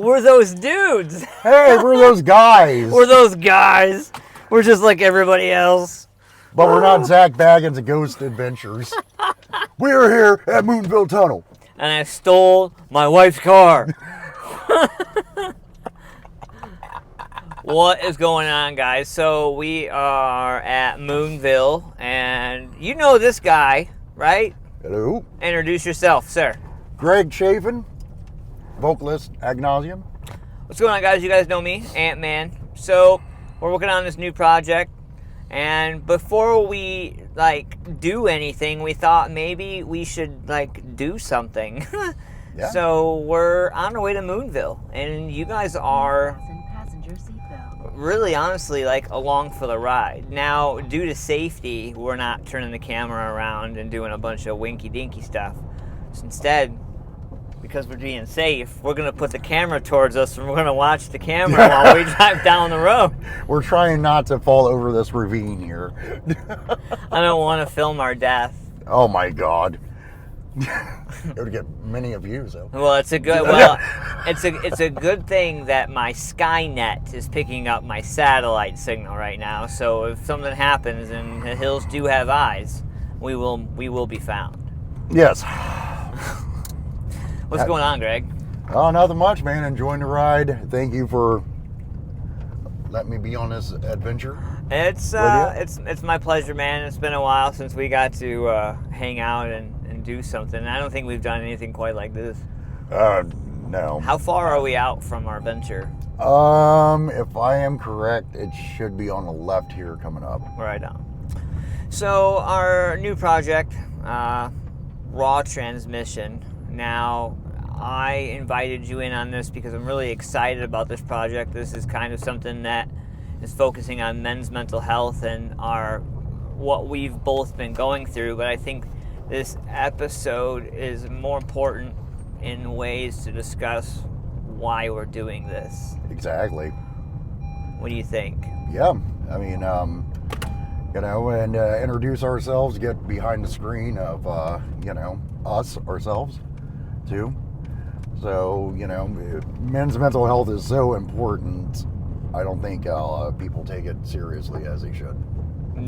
We're those dudes. Hey, we're those guys. We're those guys. We're just like everybody else. But we're not Zach Baggins of Ghost Adventures. We're here at Moonville Tunnel. And I stole my wife's car. What is going on, guys? So we are at Moonville, and you know this guy, right? Hello. Introduce yourself, sir. Greg Chafin, vocalist, ad nauseam. What's going on, guys? You guys know me, Antman. So we're working on this new project, and before we do anything, we thought maybe we should do something. Yeah. So we're on our way to Moonville, and you guys are really honestly along for the ride. Now, due to safety, we're not turning the camera around and doing a bunch of winky dinky stuff. So instead, because we're being safe, we're gonna put the camera towards us and we're gonna watch the camera while we drive down the road. We're trying not to fall over this ravine here. I don't want to film our death. Oh my God. It would get many views though. Well, it's a good it's a good thing that my Skynet is picking up my satellite signal right now. So if something happens and the hills do have eyes, we will be found. Yes. What's going on, Greg? Oh, nothing much, man. Enjoying the ride. Thank you for letting me be on this adventure. It's my pleasure, man. It's been a while since we got to hang out and do something. I don't think we've done anything quite like this. No. How far are we out from our venture? If I am correct, it should be on the left here coming up. Right on. So our new project, Raw Transmission. Now, I invited you in on this because I'm really excited about this project. This is kind of something that is focusing on men's mental health and what we've both been going through, but I think this episode is more important in ways to discuss why we're doing this. Exactly. What do you think? Yeah, I mean, and introduce ourselves, get behind the screen of, us, ourselves, too. So, men's mental health is so important. I don't think people take it seriously as they should.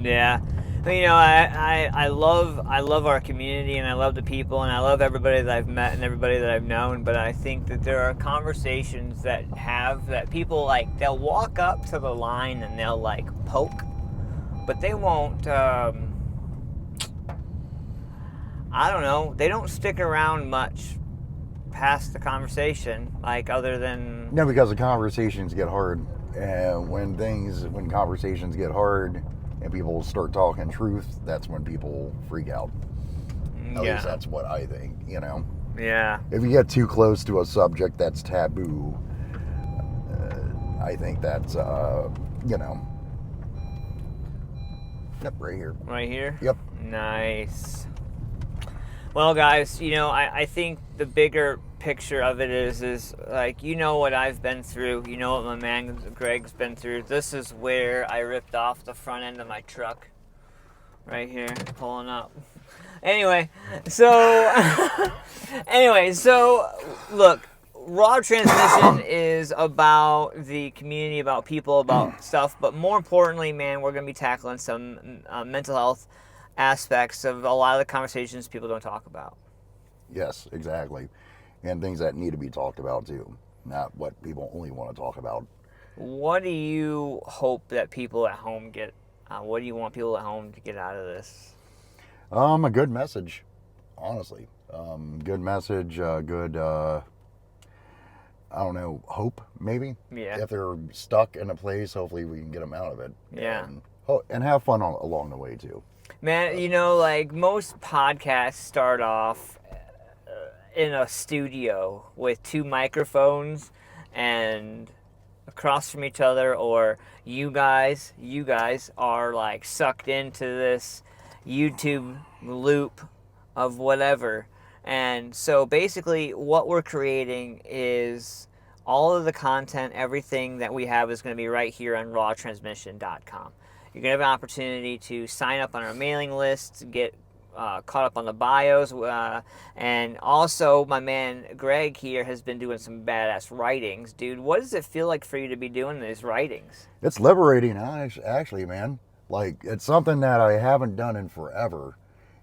Yeah. I love our community, and I love the people, and I love everybody that I've met and everybody that I've known, but I think that there are conversations that people they'll walk up to the line and they'll poke, but they won't I don't know, they don't stick around much past the conversation, other than... No, because the conversations get hard, and when conversations get hard and people start talking truth, that's when people freak out. At least that's what I think, Yeah. If you get too close to a subject that's taboo, I think that's, Yep, right here. Right here? Yep. Nice. Well, guys, I think the bigger picture of it is what I've been through, what my man Greg's been through. This is where I ripped off the front end of my truck. Right here, pulling up. Anyway, so look, Raw Transmission is about the community, about people, about stuff, but more importantly, man, we're going to be tackling some mental health aspects of a lot of the conversations people don't talk about. Yes, exactly. And things that need to be talked about too, not what people only want to talk about. What do you hope that people at home get? What do you want people at home to get out of this? A good message, honestly. Good message, good, I don't know, hope, maybe? Yeah. If they're stuck in a place, hopefully we can get them out of it. Yeah. And have fun along the way, too. Man, most podcasts start off in a studio with two microphones and across from each other, or you guys are sucked into this YouTube loop of whatever. And so basically what we're creating is all of the content, everything that we have is going to be right here on rawtransmission.com. You're going to have an opportunity to sign up on our mailing list, get caught up on the bios, and also my man Greg here has been doing some badass writings. Dude, what does it feel like for you to be doing these writings? It's liberating, actually, man. Like, it's something that I haven't done in forever.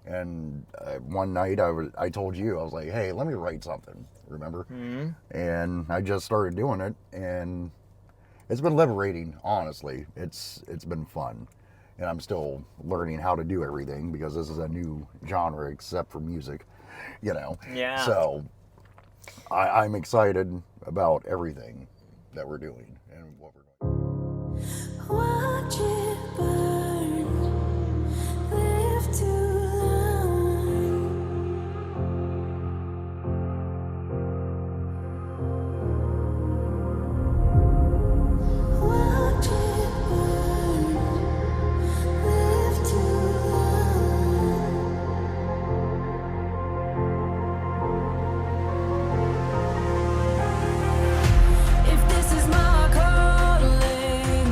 And one night I told you, I was like, hey, let me write something, remember? Mm-hmm. And I just started doing it, and it's been liberating, honestly. It's been fun. And I'm still learning how to do everything because this is a new genre except for music, you know? Yeah. So I'm excited about everything that we're doing and what we're doing. Watch it burn, live to learn. Watch it burn, live to learn. If this is my calling,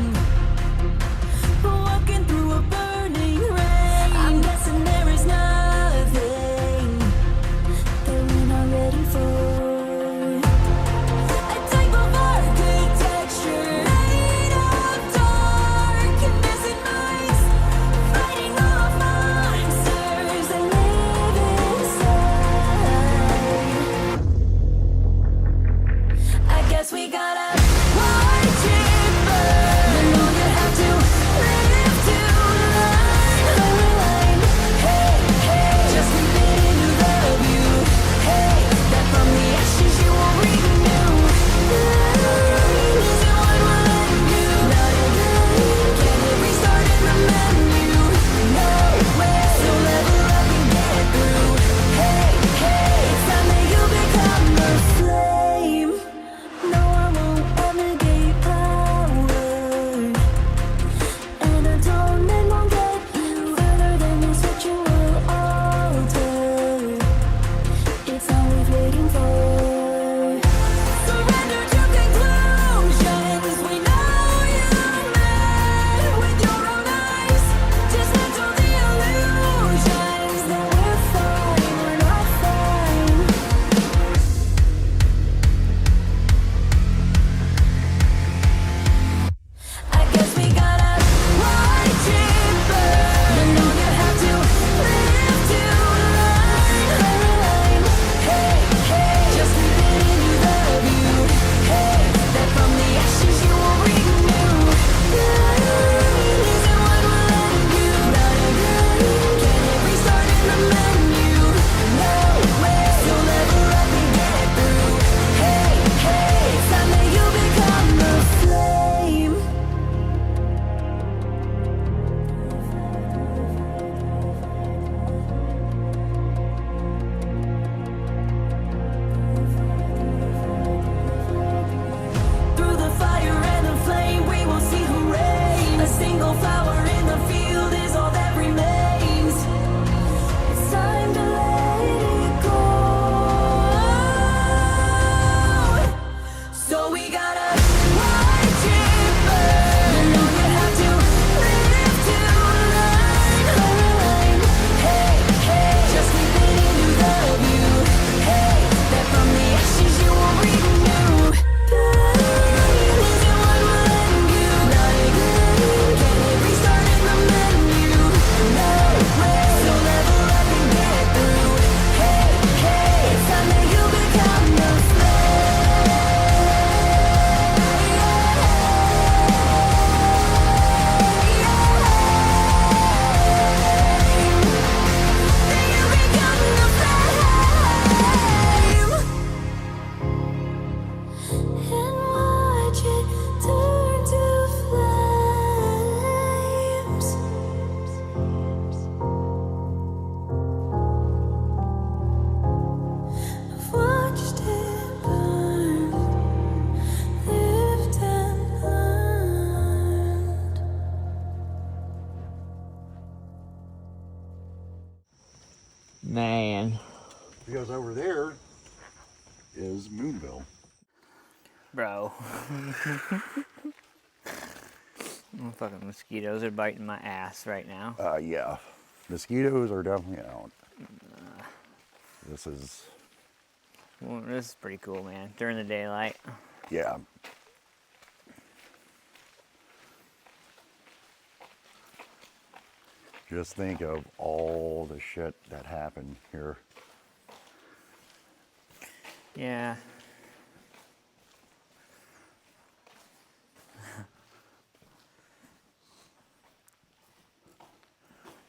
walking through a burning rain, I'm guessing there is nothing that we're not ready for. A type of architecture made of dark and missing minds, fighting off monsters that live inside. I guess we gotta watch it burn. You know you have to live to learn. Hey, hey, just admitting you love you. Hey, that from the ashes you will renew. Isn't what will end you. Not again. Can it restart in the menu? No way. So level up and get through. Hey, hey, it's time that you become a flame. No, I won't abnegate power, and atonement won't get you further than this ritual altar. It's all we're waiting for. Surrender to conclusions. We know you met with your own eyes. Dismantle the illusions that we're fine, we're not fine. I guess we gotta watch it burn. You know you have to live to learn. Hey, hey, just admitting you love you. Hey, that from the ashes you will renew. Isn't what will end you. Not again. Can it restart in the menu? No way. So level up and get through. Hey, hey, it's time that you become a flame. Through the fire and the flame, we will see who reigns. A single flower in the field is all that remains. It's time to let it go. So we gotta watch it burn. You know you have to live to learn. Hey, hey, just admitting you love you. Hey, that from the ashes you will renew. Isn't what will end you. Not again. Can it restart in the menu? No way. So level up and get through. Hey, hey, it's time that you become the and watch it turn to flames. I've watched it burn, lived and learned. Man. Because over there is Moonville. Bro. Fucking mosquitoes are biting my ass right now. Yeah. Mosquitoes are definitely out. This is, Well, this is pretty cool, man. During the daylight. yeah. Just think of all the shit that happened here. Yeah.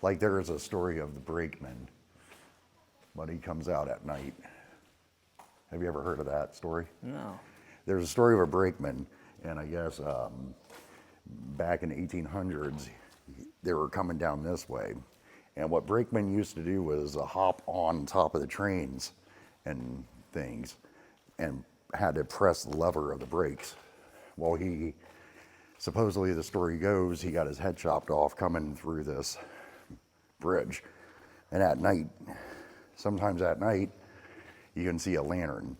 Like there is a story of the brakeman, but he comes out at night. Have you ever heard of that story? No. There's a story of a brakeman, and I guess back in the 1800s, they were coming down this way. And what brakemen used to do was hop on top of the trains and things and had to press the lever of the brakes. Well, supposedly the story goes, he got his head chopped off coming through this bridge. And at night, sometimes at night, you can see a lantern.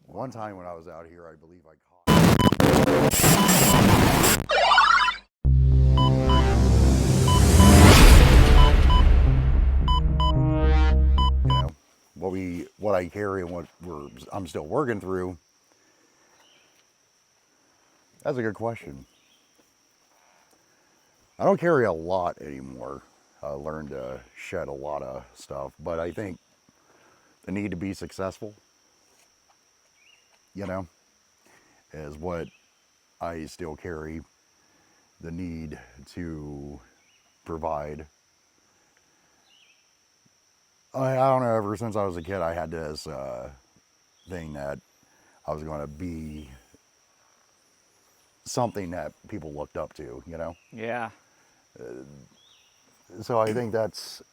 One time when I was out here, I believe I caught. You know, what I carry and I'm still working through. That's a good question. I don't carry a lot anymore. I learned to shed a lot of stuff, but I think the need to be successful, you know, is what I still carry. The need to provide. I don't know, ever since I was a kid, I had this thing that I was going to be something that people looked up to, you know? Yeah. So I think that's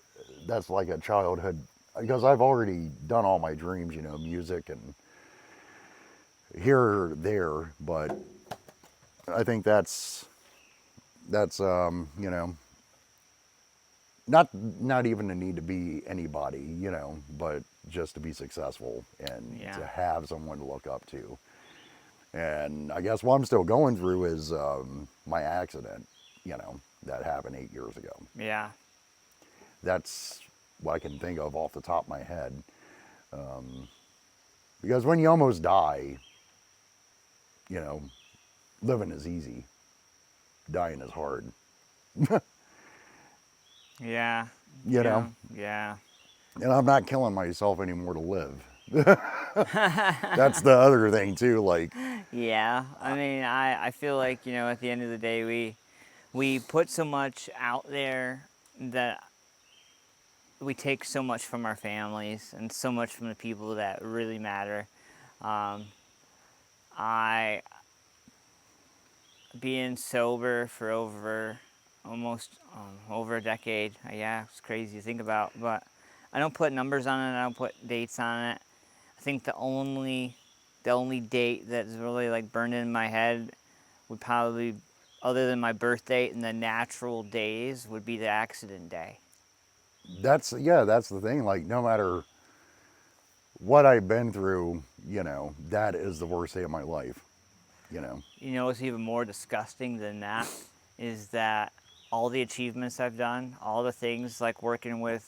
like a childhood, because I've already done all my dreams, you know, music and here or there, but I think that's you know, not even the need to be anybody, you know, but just to be successful and Yeah. to have someone to look up to. And I guess what I'm still going through is my accident, you know, that happened 8 years ago. Yeah. That's what I can think of off the top of my head. Because when you almost die, you know, living is easy, dying is hard. Yeah. You know? Yeah. And I'm not killing myself anymore to live. That's the other thing too, like, Yeah. I mean, I feel like, you know, at the end of the day, we put so much out there that we take so much from our families and so much from the people that really matter. I being sober for almost over a decade. Yeah, it's crazy to think about, but I don't put numbers on it. I don't put dates on it. I think the only date that's really like burned in my head would probably, other than my birth date and the natural days, would be the accident day. that's the thing. Like, no matter what I've been through, you know, that is the worst day of my life, you know. You know what's even more disgusting than that is that all the achievements I've done, all the things like working with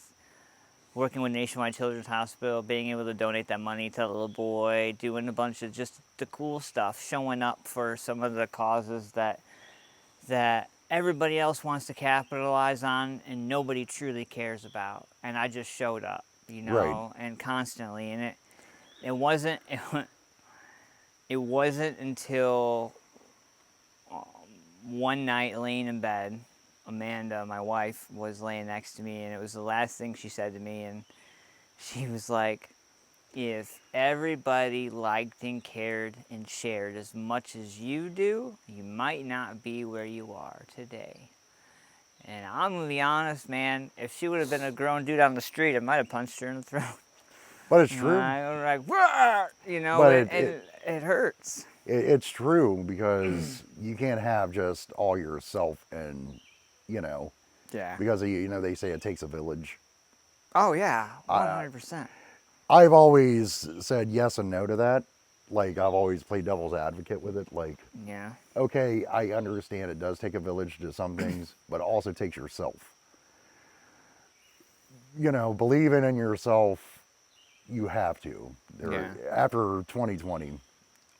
Nationwide Children's Hospital, being able to donate that money to that little boy, doing a bunch of just the cool stuff, showing up for some of the causes that everybody else wants to capitalize on and nobody truly cares about. And I just showed up, you know, Right. and constantly. And it wasn't until one night laying in bed, Amanda, my wife, was laying next to me, and it was the last thing she said to me, and she was like, if everybody liked and cared and shared as much as you do, you might not be where you are today. And I'm gonna be honest, man, if she would have been a grown dude on the street, I might have punched her in the throat. But it's true. I was like, "Wah!" You know, But it hurts. It's true, because you can't have just all yourself, and, you know, Yeah. because, you know, they say it takes a village. Oh yeah, 100%. I've always said yes and no to that. like I've always played devil's advocate with it. Like, Yeah. okay, I understand it does take a village to some things, but it also takes yourself. You know, believing in yourself, you have to. Yeah. After 2020,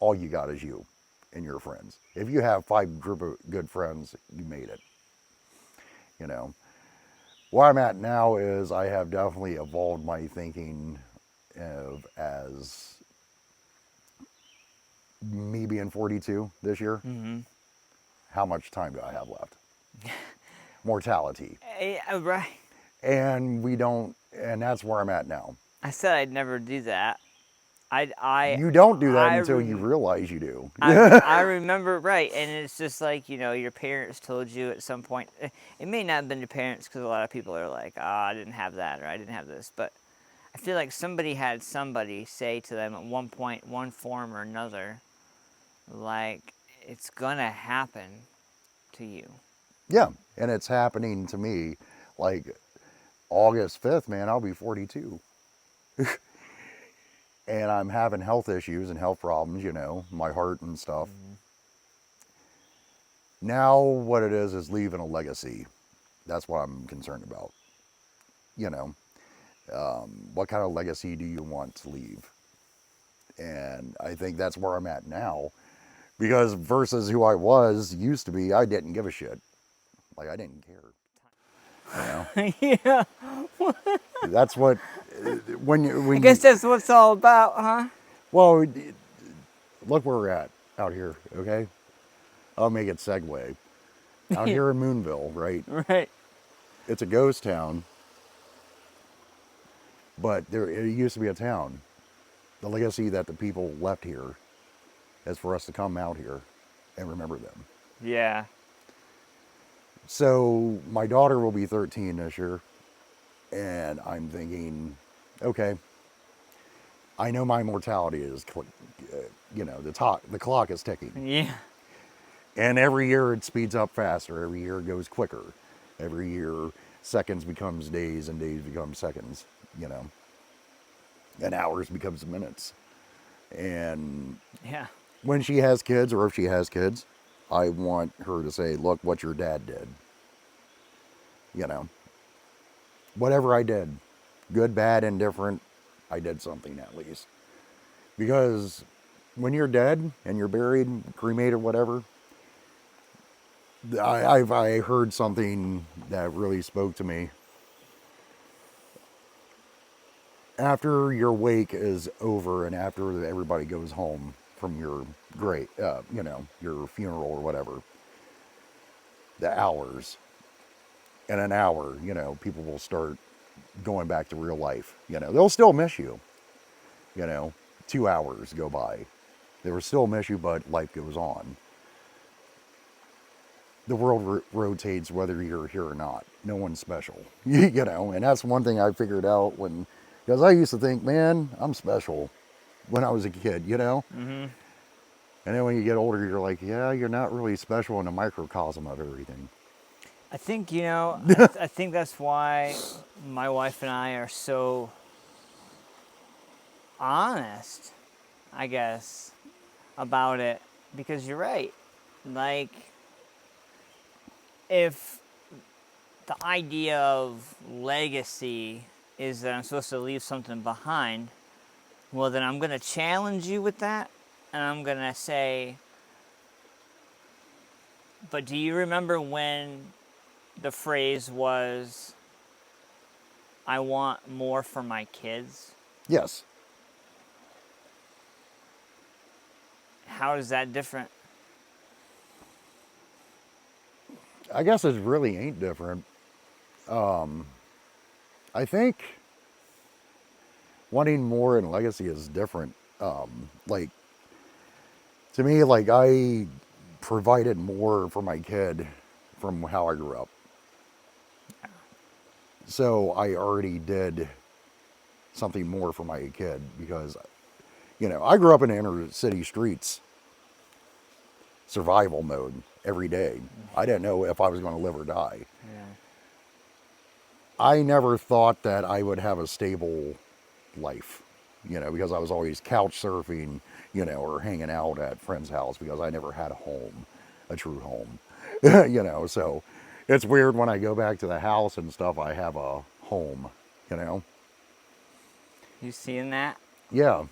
all you got is you and your friends. If you have 5 group of good friends, you made it. You know, where I'm at now is I have definitely evolved my thinking of as me being 42 this year. Mm-hmm. How much time do I have left? Mortality. Right. And we don't, and that's where I'm at now. I said I'd never do that. I You don't do that I until rem- you realize you do. I remember, right, and it's just like, your parents told you at some point. It may not have been your parents, because a lot of people are like, I didn't have that, or I didn't have this, but I feel like somebody had somebody say to them at one point, one form or another, like, it's gonna happen to you. Yeah, and it's happening to me. Like August 5th, man, I'll be 42. And I'm having health issues and health problems, my heart and stuff. Now, what it is leaving a legacy. That's what I'm concerned about. You know, what kind of legacy do you want to leave? And I think that's where I'm at now. Because versus who I used to be, I didn't give a shit. Like, I didn't care. Yeah. That's what, I guess that's what it's all about, huh? well, look where we're at out here, okay? I'll make it segue. Out here in Moonville, right? Right. It's a ghost town, but it used to be a town. The legacy that the people left here is for us to come out here and remember them. Yeah. So my daughter will be 13 this year, and I'm thinking, okay, I know my mortality is, the clock is ticking. Yeah. And every year it speeds up faster. Every year it goes quicker. Every year seconds becomes days and days become seconds, and hours becomes minutes. And Yeah. when she has kids, or if she has kids, I want her to say, look what your dad did. Whatever I did, good, bad, indifferent, I did something at least. Because when you're dead and you're buried, cremated, whatever, I heard something that really spoke to me. After your wake is over and after everybody goes home from your your funeral or whatever, the hours, in an hour, people will start going back to real life. They'll still miss you. 2 hours go by. They will still miss you, but life goes on. The world rotates whether you're here or not. No one's special, and that's one thing I figured out because I used to think, man, I'm special when I was a kid, Mm-hmm. And then when you get older, you're like, yeah, you're not really special in a microcosm of everything. I think, I think that's why my wife and I are so honest, I guess, about it. Because you're right. Like, if the idea of legacy is that I'm supposed to leave something behind, well, then I'm going to challenge you with that. And I'm going to say, but do you remember when the phrase was, I want more for my kids? Yes. How is that different? I guess it really ain't different. I think wanting more in legacy is different. Like, to me, like, I provided more for my kid from how I grew up. So I already did something more for my kid because, I grew up in inner city streets, survival mode every day. I didn't know if I was going to live or die. Yeah. I never thought that I would have a stable life. because I was always couch surfing, or hanging out at friends' house because I never had a home, a true home, so it's weird when I go back to the house and stuff, I have a home, You seeing that? Yeah.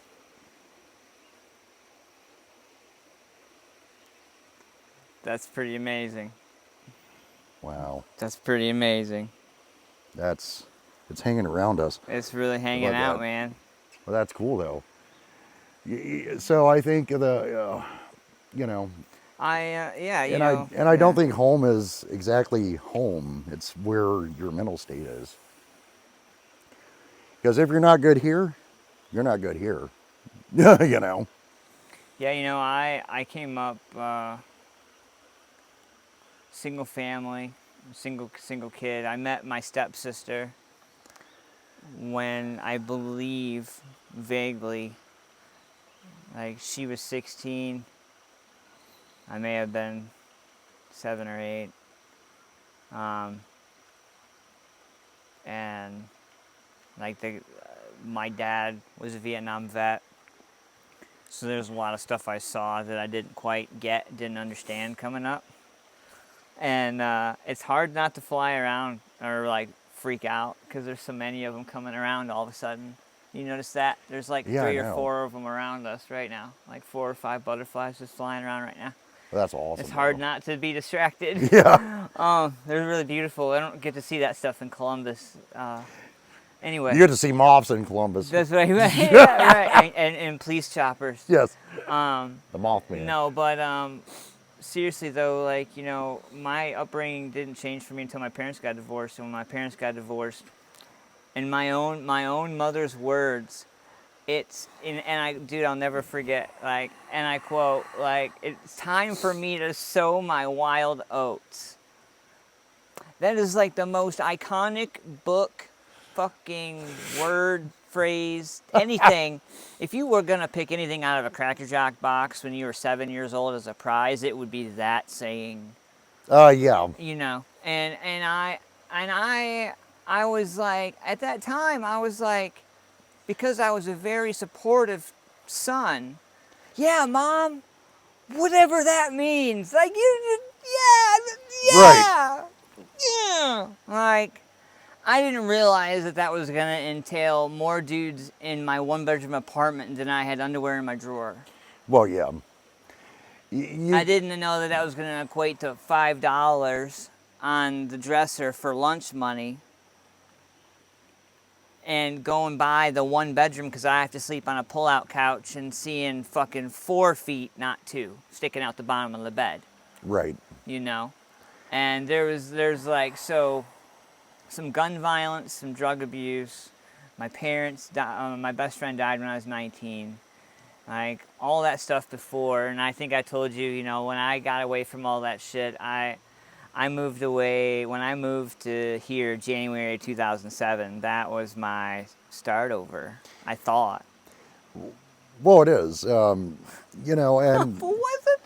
That's pretty amazing. Wow. That's pretty amazing. It's hanging around us. It's really hanging Love out, that. man. Well, that's cool though. So I think I don't think home is exactly home. It's where your mental state is. Because if you're not good here, you're not good here. Yeah, I came up single family, single kid. I met my stepsister when I believe vaguely, like she was 16. I may have been 7 or 8. And like my dad was a Vietnam vet. So there's a lot of stuff I saw that I didn't quite get, didn't understand coming up. And it's hard not to fly around or like freak out because there's so many of them coming around all of a sudden. You notice that? There's like 3 or 4 of them around us right now. Like 4 or 5 butterflies just flying around right now. Well, that's awesome. It's hard not to be distracted. Yeah. They're really beautiful. I don't get to see that stuff in Columbus. Anyway. You get to see moths in Columbus. That's right. Yeah, right. And police choppers. Yes. The Mothman. No, but seriously though, like, my upbringing didn't change for me until my parents got divorced. And when my parents got divorced, in my own mother's words, I'll never forget, like, and I quote, like, it's time for me to sow my wild oats. That is like the most iconic book, fucking word, phrase, anything. If you were gonna pick anything out of a Cracker Jack box when you were 7 years old as a prize, it would be that saying. Yeah. And I was like, at that time, I was like, because I was a very supportive son. Yeah, Mom, whatever that means. Like, yeah. Right. Yeah. Like, I didn't realize that was going to entail more dudes in my 1-bedroom apartment than I had underwear in my drawer. Well, yeah. I didn't know that was going to equate to $5 on the dresser for lunch money. And going by the 1-bedroom because I have to sleep on a pull-out couch and seeing fucking 4 feet, not 2, sticking out the bottom of the bed. Right. And there's like, so, some gun violence, some drug abuse. My parents died, my best friend died when I was 19. Like, all that stuff before. And I think I told you, when I got away from all that shit, I moved away, when I moved to here, January 2007, that was my start over, I thought. Well, it is, and... Was it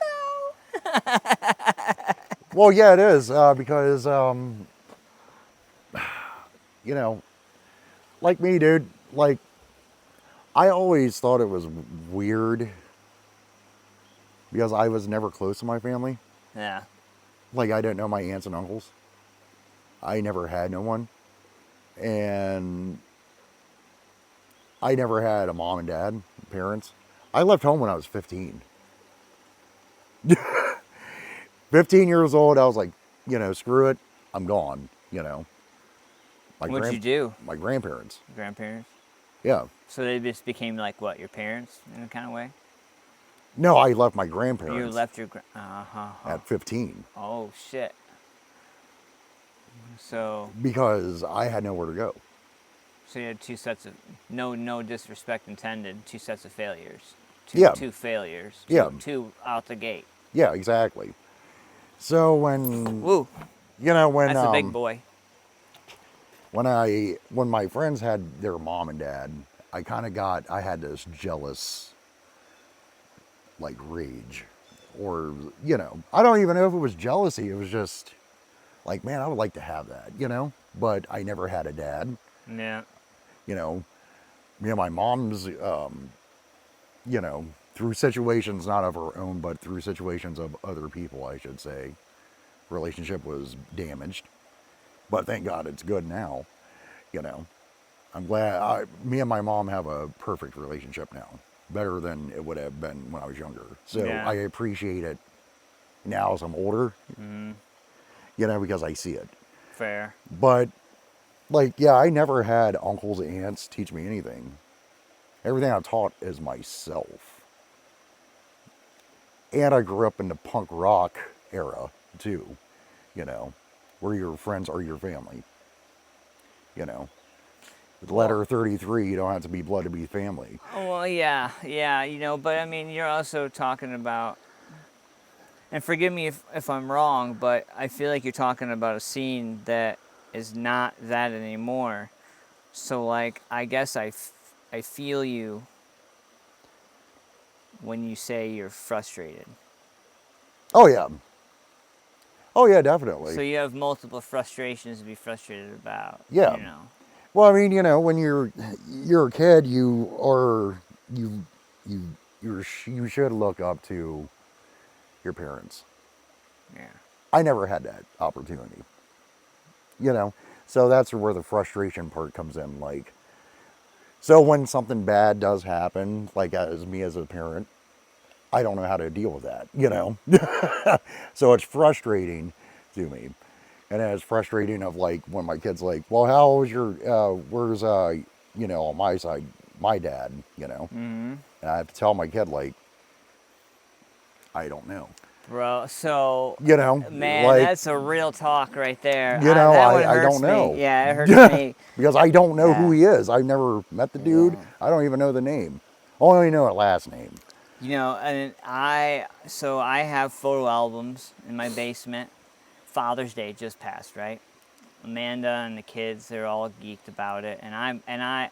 though? Well, yeah, it is, because, like me, dude, like, I always thought it was weird because I was never close to my family. Yeah. Like, I didn't know my aunts and uncles. I never had no one. And I never had a mom and dad, parents. I left home when I was 15. 15 years old, I was like, screw it, I'm gone, What'd you do? My grandparents. Grandparents? Yeah. So they just became like what, your parents in a kind of way? No, I left my grandparents. You left your at 15. Oh shit. So because I had nowhere to go. So you had 2 sets of no disrespect intended, 2 sets of failures. Two failures. Two out the gate. Yeah, exactly. So when Woo. When that's a big boy. When my friends had their mom and dad, I had this jealous, like, rage, or, I don't even know if it was jealousy. It was just like, man, I would like to have that, but I never had a dad. Yeah. me and my mom's, through situations not of her own, but through situations of other people, I should say, relationship was damaged. But thank God it's good now. You know, I'm glad me and my mom have a perfect relationship now. Better than it would have been when I was younger. So Yeah. I appreciate it now as I'm older, because I see it. Fair. But, I never had uncles, aunts teach me anything. Everything I taught is myself. And I grew up in the punk rock era, too, where your friends are your family. With letter 33, you don't have to be blood to be family. Oh, well, yeah, but I mean, you're also talking about, and forgive me if I'm wrong, but I feel like you're talking about a scene that is not that anymore. So, like, I guess I feel you when you say you're frustrated. Oh, yeah. Oh, yeah, definitely. So you have multiple frustrations to be frustrated about. Yeah. Well, I mean, when you're a kid, you should look up to your parents. Yeah. I never had that opportunity. So that's where the frustration part comes in. So when something bad does happen, like as me as a parent, I don't know how to deal with that. So it's frustrating to me. And it's frustrating of when my kid's like, well, how was where's, on my side, my dad, Mm-hmm. And I have to tell my kid, I don't know. Bro, so, man, like, that's a real talk right there. I one hurts don't know. me. Yeah, it hurts me. Because I don't know who Yeah. he is. I've never met the dude. Yeah. I don't even know the name. Only know the last name. And I have photo albums in my basement. Father's Day just passed, right? Amanda and the kids, they're all geeked about it. And I,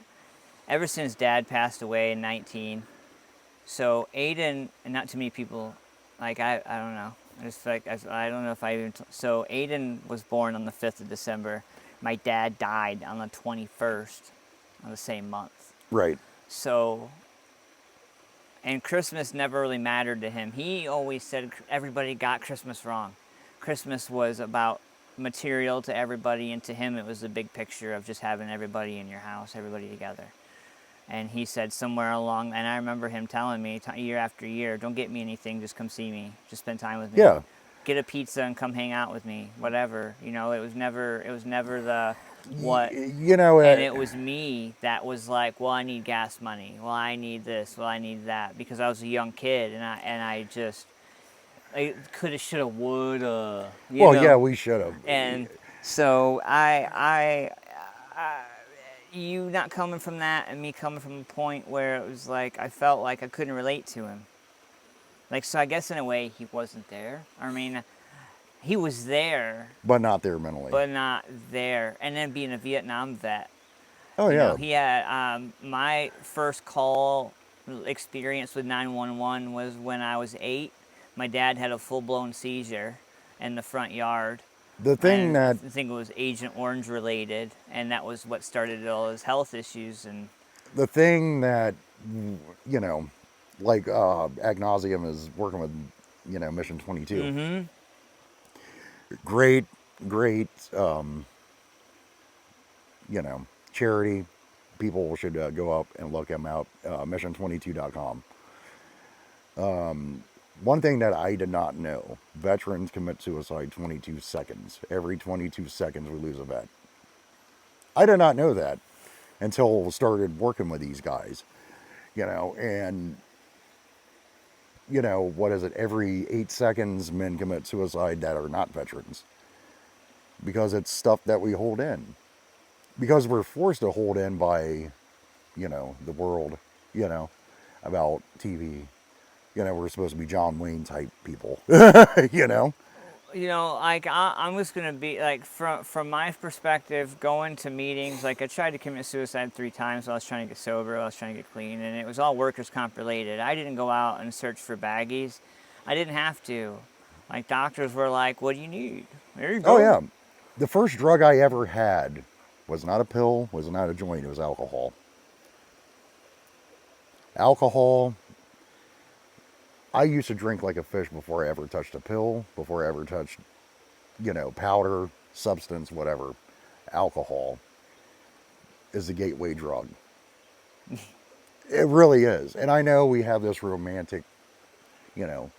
ever since Dad passed away in 19, so Aiden, and not too many people, I don't know. I don't know if I even, so Aiden was born on the 5th of December. My dad died on the 21st of the same month. Right. So, and Christmas never really mattered to him. He always said everybody got Christmas wrong. Christmas was about material to everybody, and to him it was the big picture of just having everybody in your house, everybody together. And he said somewhere along, and I remember him telling me year after year, don't get me anything, just come see me, just spend time with me. Yeah. Get a pizza and come hang out with me, whatever. It was never the what. And it was me that was like, well, I need gas money. Well, I need this. Well, I need that, because I was a young kid, and I coulda, shoulda, woulda. Yeah, we should have. And so you not coming from that, and me coming from a point where it was like I felt like I couldn't relate to him. So I guess in a way he wasn't there. I mean, he was there, But not there mentally. but not there. And then being a Vietnam vet. Oh, yeah. He had my first call experience with 911 was when I was 8. My dad had a full-blown seizure in the front yard. The thing I that think it was Agent Orange related, and that was what started all his health issues. And the thing that ad nauseum is working with Mission 22. Mm-hmm. Great charity. People should go up and look them out. Mission22.com. One thing that I did not know: veterans commit suicide 22 seconds. Every 22 seconds, we lose a vet. I did not know that until I started working with these guys. And what is it? Every 8 seconds, men commit suicide that are not veterans. Because it's stuff that we hold in. Because we're forced to hold in by, the world, about TV. We're supposed to be John Wayne type people, I'm just gonna be from my perspective, going to meetings. I tried to commit suicide 3 times while I was trying to get sober, while I was trying to get clean, and it was all workers' comp related. I didn't go out and search for baggies. I didn't have to. Doctors were like, "What do you need? There you go." Oh yeah, the first drug I ever had was not a pill, was not a joint, it was alcohol. Alcohol, I used to drink like a fish before I ever touched a pill, before I ever touched, powder, substance, whatever. Alcohol is the gateway drug. It really is. And I know we have this romantic, you know,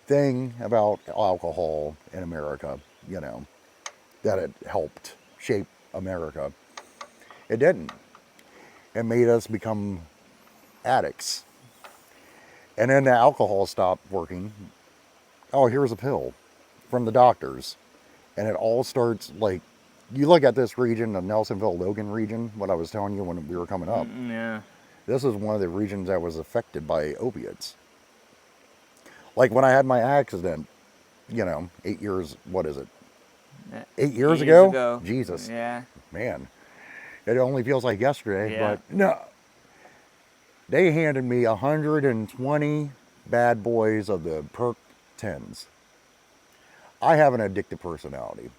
thing about alcohol in America, that it helped shape America. It didn't. It made us become addicts. And then the alcohol stopped working. Oh, here's a pill from the doctors. And it all starts like, you look at this region, the Nelsonville, Logan region, what I was telling you when we were coming up. Yeah. This is one of the regions that was affected by opiates. Like when I had my accident, 8 years, what is it? 8 years ago? Jesus. Yeah. Man, it only feels like yesterday, Yeah. but no. They handed me 120 bad boys of the perk 10s. I have an addictive personality.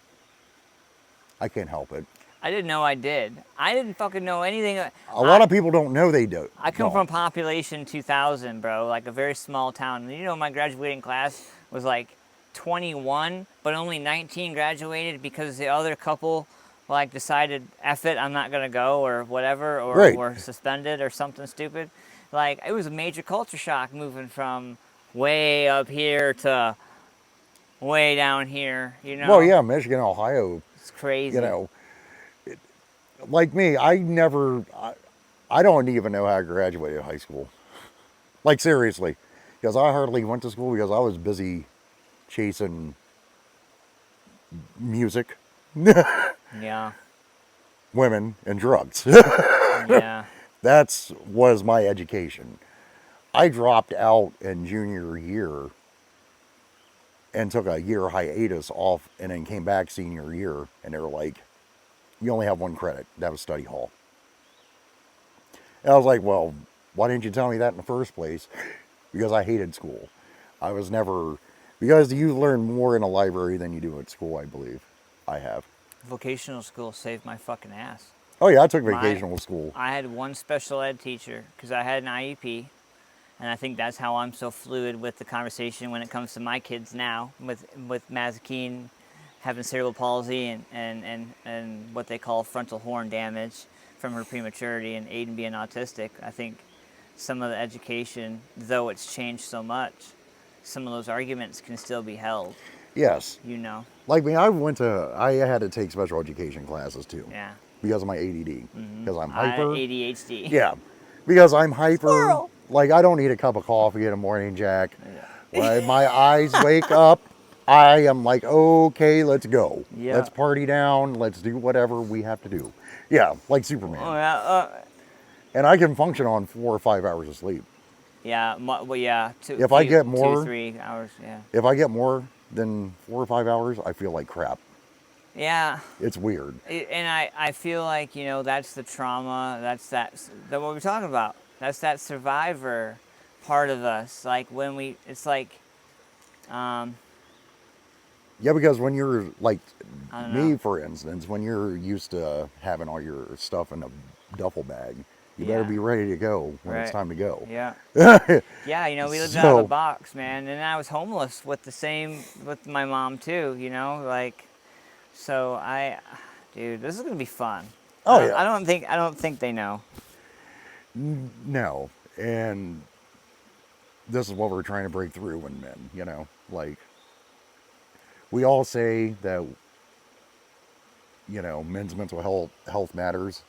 I can't help it. I didn't know I did. I didn't fucking know anything. A lot of people don't know they do. I come from population 2,000, bro, like a very small town. And my graduating class was like 21, but only 19 graduated because the other couple like decided, F it, I'm not gonna go or whatever, or Right. were suspended or something stupid. Like, it was a major culture shock moving from way up here to way down here, Well, yeah, Michigan, Ohio, It's crazy. like me, I don't even know how I graduated high school. Like, seriously. Because I hardly went to school because I was busy chasing music, Yeah. women, and drugs. Yeah. That was my education. I dropped out in junior year and took a year hiatus off and then came back senior year, and they were like, you only have one credit. That was study hall. And I was like, well, why didn't you tell me that in the first place? Because I hated school. I was never, because you learn more in a library than you do at school, I believe. I have. Vocational school saved my fucking ass. Oh yeah, I took vocational school. I had one special ed teacher because I had an IEP, and I think that's how I'm so fluid with the conversation when it comes to my kids now, with Mazakine having cerebral palsy and what they call frontal horn damage from her prematurity, and Aiden being autistic. I think some of the education, though it's changed so much, some of those arguments can still be held. Yes. Like me, I had to take special education classes too. Yeah. Because of my ADD. Because I'm hyper. ADHD. Yeah. Because I'm hyper. Squirrel. Like, I don't need a cup of coffee in the morning, Jack. When my eyes wake up, I am like, okay, let's go. Yeah. Let's party down. Let's do whatever we have to do. Yeah, like Superman. Oh, yeah. And I can function on 4 or 5 hours of sleep. Yeah. Well, yeah. If I get more, 2-3 hours. Yeah. If I get more than 4 or 5 hours, I feel like crap. Yeah. It's weird. And I feel like, that's the trauma, that's what we're talking about. That's that survivor part of us. Like when it's like, Yeah, because when you're like I don't me, know. for instance, when you're used to having all your stuff in a duffel bag, you better Yeah. be ready to go when it's Right. time to go. Yeah. Yeah, we lived out of a box, man. And I was homeless with my mom too, like, so dude, this is going to be fun. Oh, yeah. I don't think they know. No, and this is what we're trying to break through in men, like, we all say that, men's mental health matters,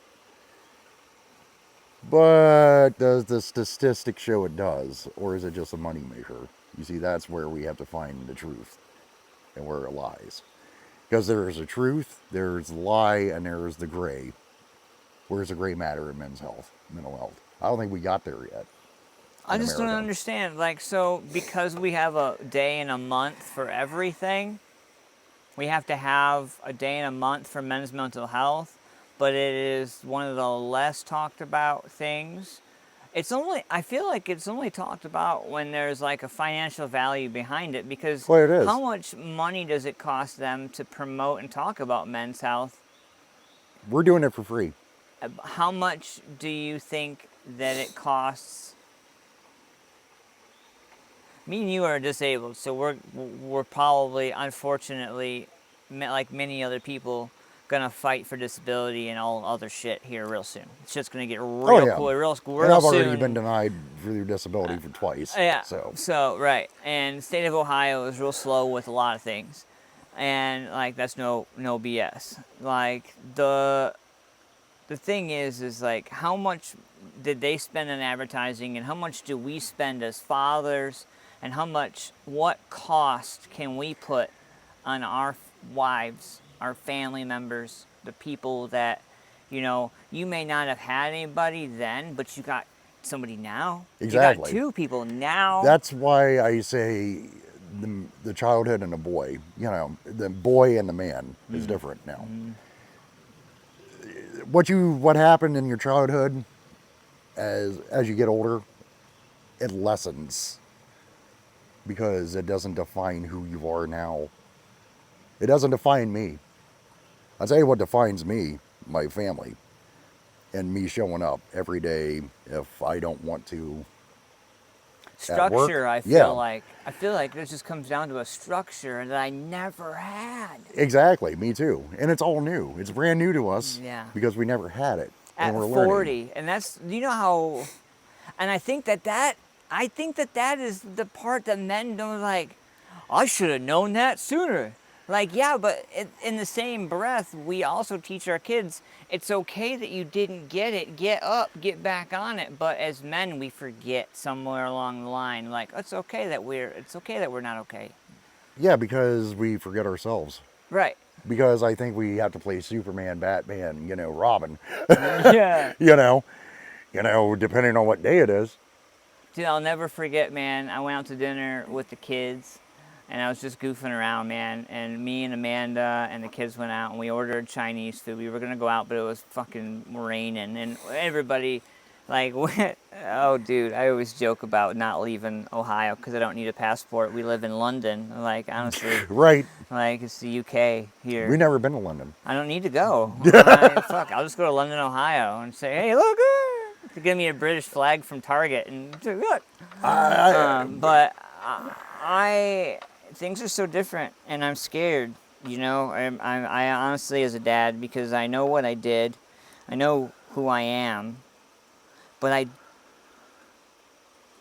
but does the statistics show it does, or is it just a moneymaker? You see, that's where we have to find the truth and where it lies. Because there is a truth, there's the lie, and there is the gray. Where's the gray matter in mental health? I don't think we got there yet. I in just don't America. understand. Like, so because we have a day and a month for everything, we have to have a day and a month for men's mental health, but it is one of the less talked about things. I feel like it's only talked about when there's like a financial value behind it, because Well, it is. how much money does it cost them to promote and talk about men's health? We're doing it for free. How much do you think that it costs Me and you are disabled, so we're probably, unfortunately, like many other people, gonna fight for disability and all other shit here real soon. It's just gonna get real Oh yeah. cool, real And I've already soon. been denied for your disability for twice. Yeah. So So right, and the state of Ohio is real slow with a lot of things, and like that's no BS. Like the thing is like how much did they spend on advertising, and how much do we spend as fathers, and what cost can we put on our wives, our family members, the people that, you may not have had anybody then, but you got somebody now. Exactly. You got two people now. that's why I say the childhood and the boy, the boy and the man is different now. What happened in your childhood, as you get older, it lessens because it doesn't define who you are now. It doesn't define me. I'll tell you what defines me: my family, and me showing up every day if I don't want to. At work? Structure, I Yeah. feel like this just comes down to a structure that I never had. Exactly, me too. And it's all new. It's brand new to us. Yeah. Because we never had it. At And we're 40, learning. and that's, how, and I think that is the part that men don't like. I should have known that sooner. Like, yeah, but in the same breath, we also teach our kids it's okay that you didn't get it. Get up, get back on it. But as men, we forget somewhere along the line. Like, it's okay that we're not okay. Yeah, because we forget ourselves. Right. Because I think we have to play Superman, Batman, Robin. Yeah. Depending on what day it is. Dude, I'll never forget, man. I went out to dinner with the kids, and I was just goofing around, man. And me and Amanda and the kids went out, and we ordered Chinese food. We were gonna go out, but it was fucking raining, and everybody, like, went. Oh, dude, I always joke about not leaving Ohio because I don't need a passport. We live in London. Like, honestly, Right. like it's the UK here. We've never been to London. I don't need to go. Fuck, I'll just go to London, Ohio, and say, hey, look. To give me a British flag from Target and look. But things are so different, and I'm scared. I honestly, as a dad, because I know what I did, I know who I am, but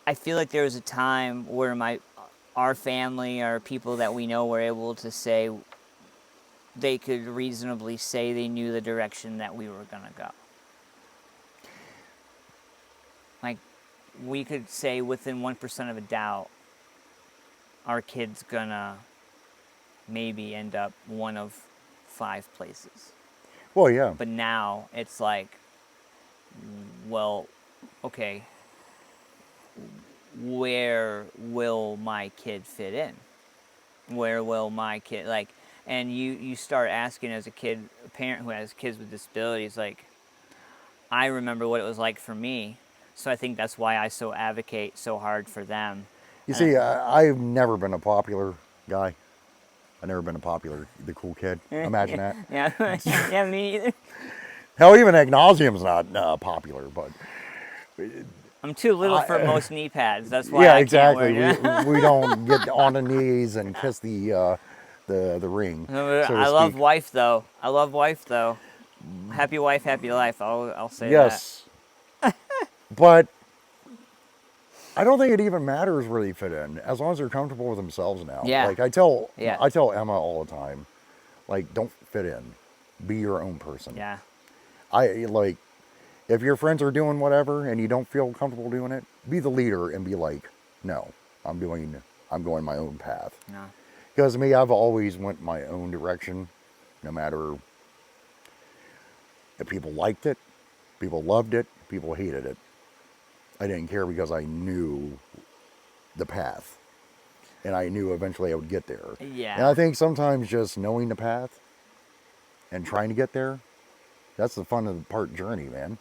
I feel like there was a time where our family, our people that we know, were able to say they could reasonably say they knew the direction that we were gonna go. Like, we could say within 1% of a doubt, our kid's gonna maybe end up one of 5 places. Well, yeah. But now it's like, well, okay, where will my kid fit in? Where will my kid, like, and you start asking as a kid, a parent who has kids with disabilities, like, I remember what it was like for me. So I think that's why I so advocate so hard for them. You see, I've never been a popular guy. I've never been the cool kid. Imagine that. Yeah, yeah, me either. Hell, even Agnosium's not popular, but... I'm too little for most knee pads. That's why Yeah, I exactly. can't wear it. We don't get on the knees and kiss the ring. No, so to I love speak. wife though. Happy wife, happy life. I'll say Yes. But I don't think it even matters where they fit in, as long as they're comfortable with themselves now. Yeah. Like I tell Yeah. Emma all the time, like, don't fit in. Be your own person. that. Like, if your friends are doing whatever and you don't feel comfortable doing it, be the leader and be like, no, I'm going my own path. Yeah. No. Because me, I've always went my own direction, no matter if people liked it, people loved it, people hated it. I didn't care because I knew the path. And I knew eventually I would get there. Yeah. And I think sometimes just knowing the path and trying to get there, that's the fun of the part journey, man.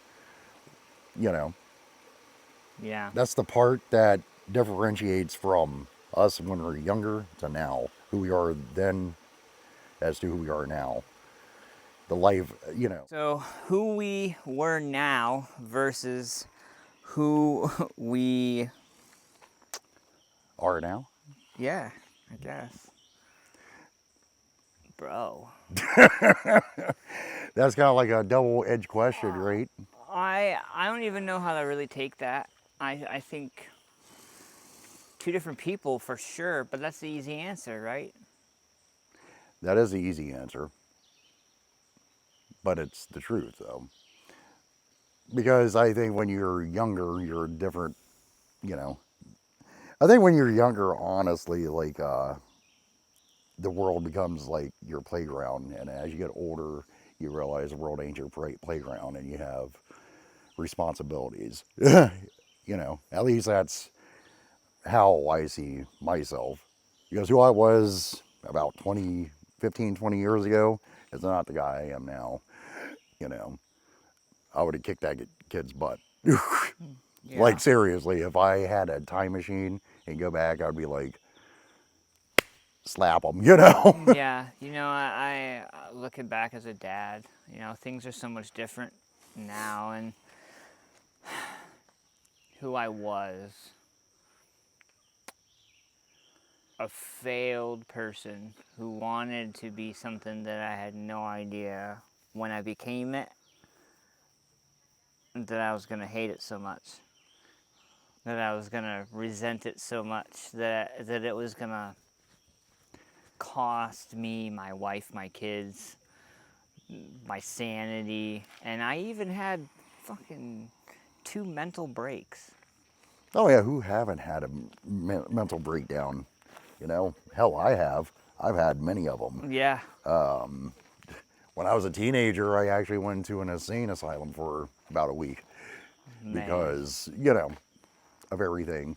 Yeah. That's the part that differentiates from us when we were younger to now. Who we are then as to who we are now. The life, So who we were now versus who we are now? Yeah, I guess. Bro. That's kind of like a double-edged question, right? I don't even know how to really take that. I think two different people for sure, but that's the easy answer, right? That is the easy answer. But it's the truth, though. Because I think when you're younger, you're different, you know. I think when you're younger, honestly, like, the world becomes like your playground. And as you get older, you realize the world ain't your playground and you have responsibilities. You know, at least that's how I see myself. Because who I was about 15, 20 years ago is not the guy I am now. You know, I would have kicked that kid's butt. Yeah. Like, seriously, if I had a time machine and go back, I'd be like, slap him, you know? Yeah, you know, I looking back as a dad, you know, things are so much different now, and who I was, a failed person who wanted to be something that I had no idea when I became it, that I was going to hate it so much, that I was going to resent it so much, that it was going to cost me, my wife, my kids, my sanity, and I even had fucking 2 mental breaks. Oh, yeah, who haven't had a mental breakdown? You know, hell, I have. I've had many of them. Yeah. When I was a teenager, I actually went into an insane asylum for about a week. Man. Because, you know, of everything.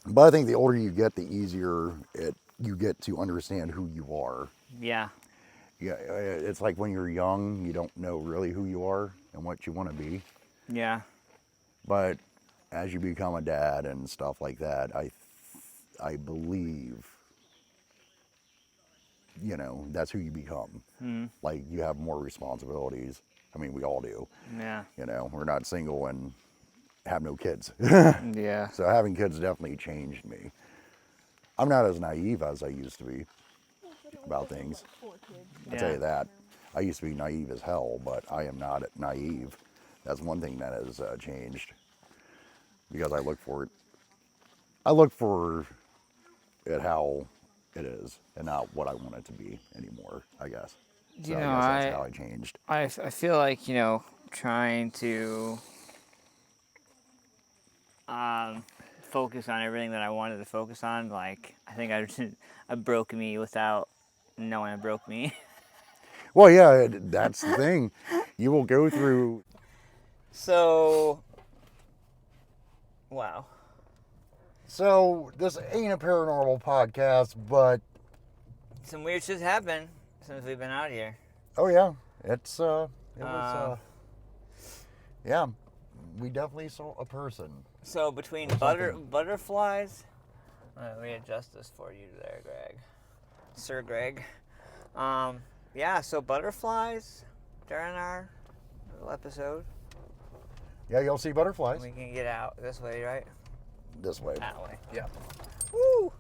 But I think the older you get, the easier you get to understand who you are. Yeah. Yeah, it's like when you're young, you don't know really who you are and what you want to be. Yeah. But as you become a dad and stuff like that, I believe, you know, that's who you become. Like, you have more responsibilities. I mean, we all do. Yeah. You know, we're not single and have no kids. Yeah. So having kids definitely changed me. I'm not as naive as I used to be about things. I'll tell you that. I used to be naive as hell, but I am not naive. That's one thing that has changed. Because I look for it how it is and not what I want it to be anymore, I guess. So You I know, guess that's how I changed. I feel like, you know, trying to focus on everything that I wanted to focus on, like, I think I broke me without knowing I broke me. Well, yeah, that's the thing. You will go through. So, wow. So this ain't a paranormal podcast, but Some weird shit's happened since we've been out here. oh yeah, it was yeah, we definitely saw a person. So between butterflies, let me adjust this for you there, Greg. Sir Greg. Yeah, so butterflies during our little episode. Yeah, you'll see butterflies We can get out this way, right? this way. That way. Yeah. Woo!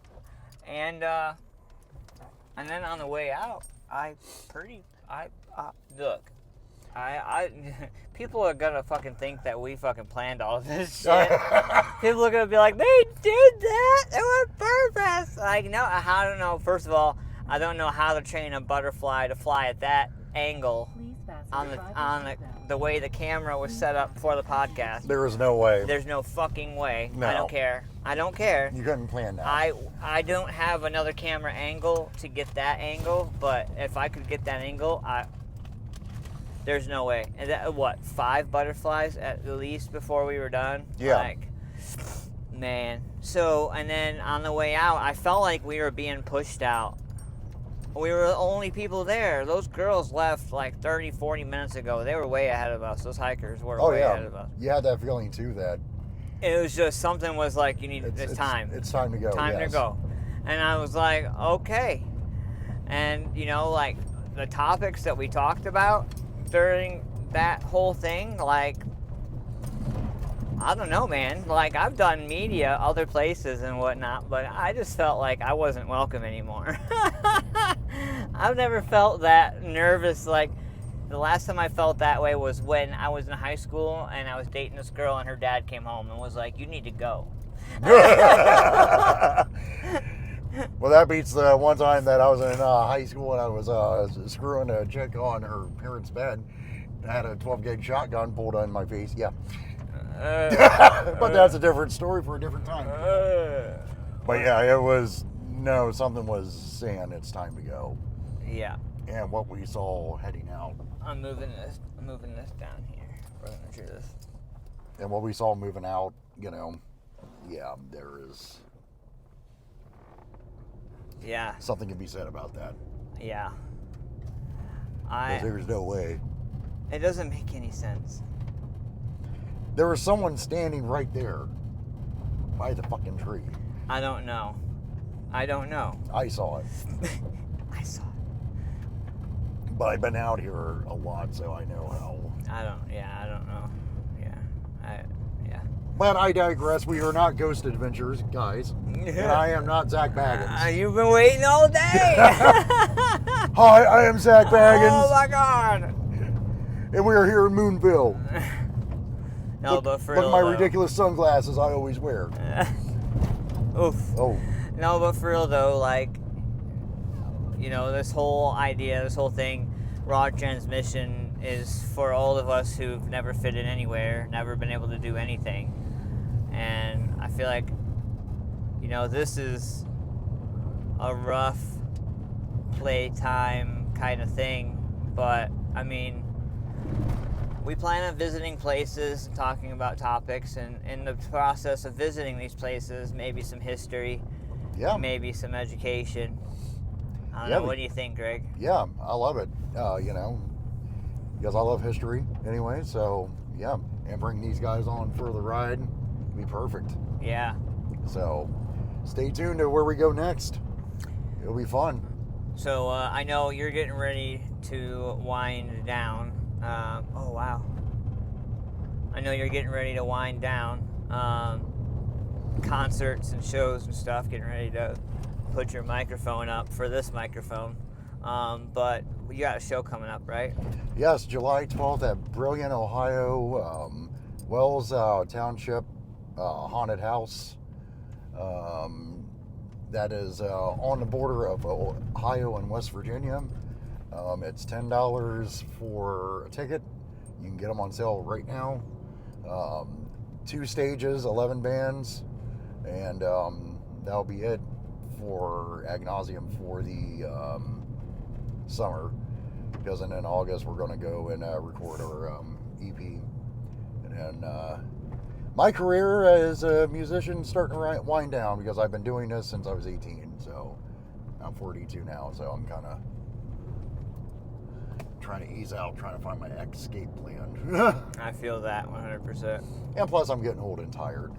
And then on the way out, look, people are gonna fucking think that we fucking planned all this shit. People are gonna be like, they did that. It was purpose. Like, no, I don't know. First of all, I don't know how to train a butterfly to fly at that angle on the way the camera was set up for the podcast. There is no way. There's no fucking way. No. I don't care. I don't care. You couldn't plan that. I don't have another camera angle to get that angle, but if I could get that angle, there's no way. And that, what, 5 butterflies at the least before we were done? Yeah. Like, man. So, and then on the way out, I felt like we were being pushed out. We were the only people there. Those girls left like 30, 40 minutes ago. They were way ahead of us. Those hikers were way ahead of us. You had that feeling too that It was just something was like, it's time. It's time to go. Time to go. And I was like, okay. And, you know, like, the topics that we talked about during that whole thing, like, I don't know, man. Like, I've done media other places and whatnot, but I just felt like I wasn't welcome anymore. I've never felt that nervous. Like, the last time I felt that way was when I was in high school and I was dating this girl and her dad came home and was like, you need to go. Well, that beats the one time that I was in high school and I was screwing a chick on her parents' bed. I had a 12-gauge shotgun pulled on my face. Yeah. But that's a different story for a different time. But yeah, something was saying it's time to go. Yeah. And what we saw heading out. I'm moving this down here. We're gonna do this. And what we saw moving out, yeah, there is something can be said about that. Yeah. 'Cause there's no way. It doesn't make any sense. There was someone standing right there by the fucking tree. I don't know. I saw it. I saw it. But I've been out here a lot, so I know how. I don't know. Yeah. But I digress. We are not Ghost Adventures, guys. And I am not Zach Baggins. You've been waiting all day. Hi, I am Zach Baggins. Oh my God. And we are here in Moonville. No, look, but for look real, at my though. ridiculous sunglasses I always wear. Oof. Oh. No, but for real though, like, this whole idea, this whole thing, raw transmission is for all of us who've never fit in anywhere, never been able to do anything. And I feel like, this is a rough playtime kind of thing, but I mean, we plan on visiting places and talking about topics, and in the process of visiting these places, maybe some history, maybe some education. I don't know. What do you think, Greg? Yeah, I love it. Because I love history anyway, so yeah. And bring these guys on for the ride would be perfect. Yeah. So stay tuned to where we go next. It'll be fun. So I know you're getting ready to wind down. Oh, wow. I know you're getting ready to wind down. Concerts and shows and stuff, getting ready to put your microphone up for this microphone. But you got a show coming up, right? Yes, July 12th at Brilliant, Ohio, Wells Township Haunted House. That is on the border of Ohio and West Virginia. It's $10 for a ticket. You can get them on sale right now. 2 stages, 11 bands, and that'll be it for Ad Nauseam for the summer. Because then in August we're going to go and record our EP. And then my career as a musician starting to wind down because I've been doing this since I was 18. So I'm 42 now, so I'm kind of trying to ease out, trying to find my escape plan. I feel that 100%. And plus I'm getting old and tired.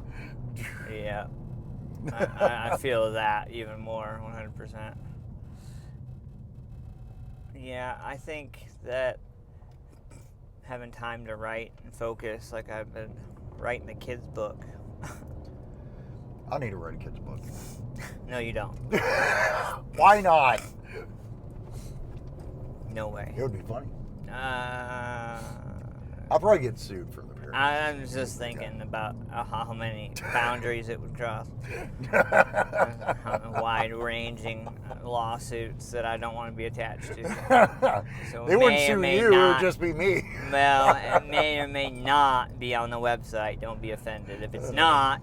Yeah. I feel that even more, 100%. Yeah, I think that having time to write and focus, like I've been writing the kids' book. I need to write a kid's book. No, you don't. Why not? No way. It would be funny. Uh, I'll probably get sued from the parents. I'm just thinking about how many boundaries it would cross. Wide-ranging lawsuits that I don't want to be attached to. So They wouldn't sue you, it would just be me. Well, it may or may not be on the website. Don't be offended if it's not.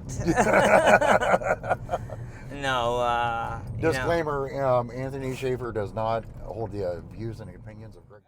No. Disclaimer, Anthony Schaefer does not hold the views and opinions of Greg.